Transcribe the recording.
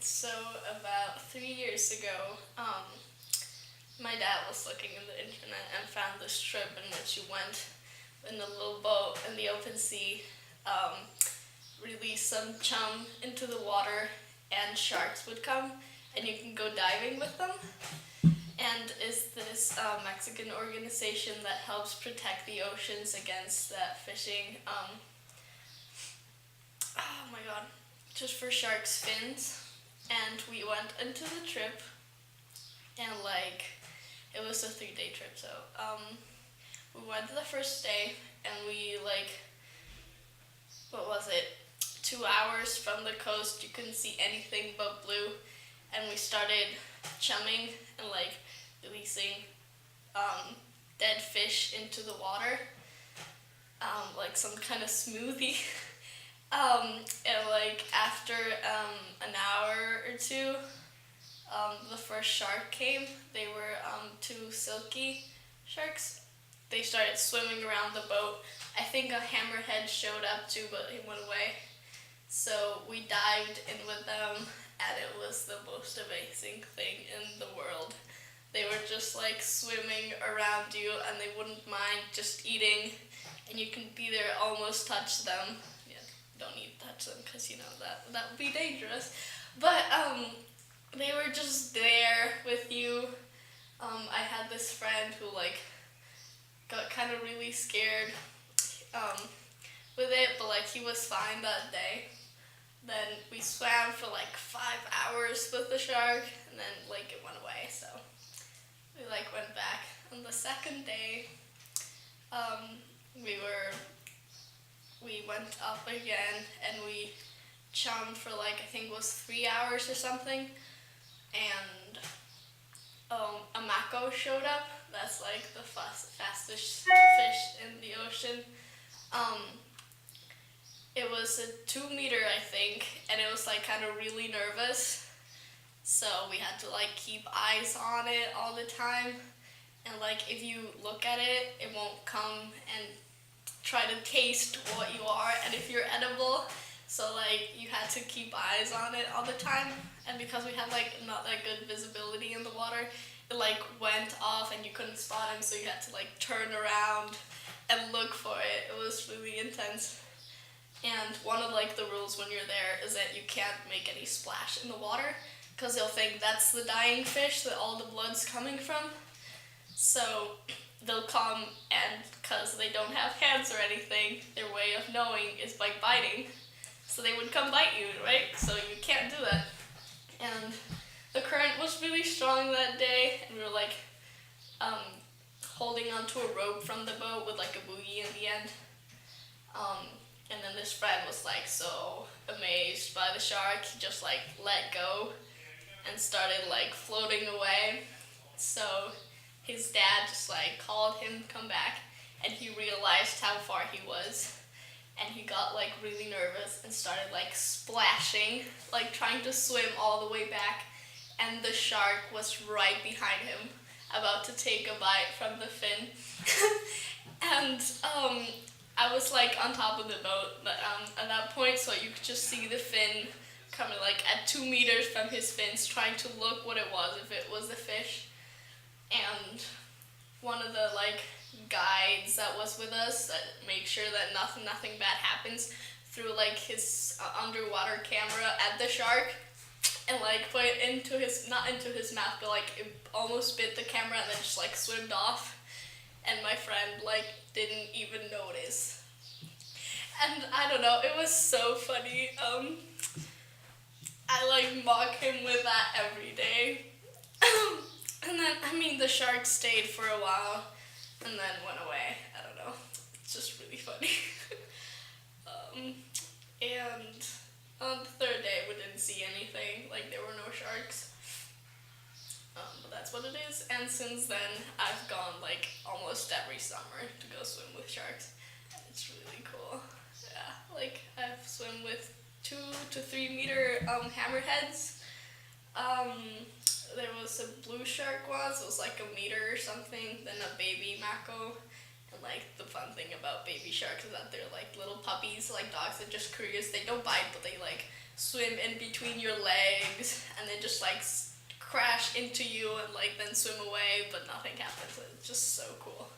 So about 3 years ago, my dad was looking in the internet and found this trip in which you went in a little boat in the open sea, um, release some chum into the water, and sharks would come, and you can go diving with them. And is this Mexican organization that helps protect the oceans against that fishing. Oh my god, just for sharks' fins. And we went into the trip, and it was a 3-day trip. So we went the first day, and we what was it? 2 hours from the coast, you couldn't see anything but blue, and we started chumming and releasing dead fish into the water, like some kind of smoothie. And after an hour or two, the first shark came. They were two silky sharks. They started swimming around the boat. I think a hammerhead showed up too, but he went away. So we dived in with them, and it was the most amazing thing in the world. They were just swimming around you, and they wouldn't mind just eating, and you can be there, almost touch them. Yeah, don't need to touch them because that would be dangerous. But they were just there with you. I had this friend who got kind of really scared with it, but he was fine that day. Then we swam for 5 hours with the shark, and then it went away. So we went back. On the second day, we went up again, and we chummed for I think it was 3 hours or something, and a mako showed up. That's the fastest fish in the ocean. It was a 2 meter, I think, and it was kind of really nervous. So we had to keep eyes on it all the time. And if you look at it, it won't come and try to taste what you are, and if you're edible. So you had to keep eyes on it all the time. And because we had not that good visibility in the water, it went off and you couldn't spot him, so you had to turn around and look for it. It was really intense. And one of the rules when you're there is that you can't make any splash in the water, because they'll think that's the dying fish that all the blood's coming from. So they'll come, and because they don't have hands or anything, their way of knowing is by biting. So they would come bite you, right? So you can't do that. And the current was really strong that day, and we were holding onto a rope from the boat with a buoy in the end. And then this friend was so amazed by the shark, he just let go and started floating away. So his dad just called him, come back, and he realized how far he was. And he got really nervous and started splashing, trying to swim all the way back. And the shark was right behind him, about to take a bite from the fin. And I was on top of the boat at that point, so you could just see the fin coming at 2 meters from his fins, trying to look what it was, if it was a fish. And one of the guides that was with us that make sure that nothing bad happens, threw his underwater camera at the shark and put it into his, not into his mouth, but it almost bit the camera and then just swimmed off. And my friend didn't even notice. And I don't know, it was so funny. I mock him with that every day. And then the shark stayed for a while and then went away. I don't know. It's just really funny. And on the third day we didn't see anything. There were no sharks. But that's what it is. And since then I've gone almost every summer to go swim with sharks. It's really cool. Yeah, I've swum with 2 to 3 meter hammerheads. There was a blue shark once, it was 1 meter or something, then a baby mako. And the fun thing about baby sharks is that they're little puppies, dogs. They're just curious. They don't bite, but they swim in between your legs and then just like crash into you and like then swim away, but nothing happens. It's just so cool.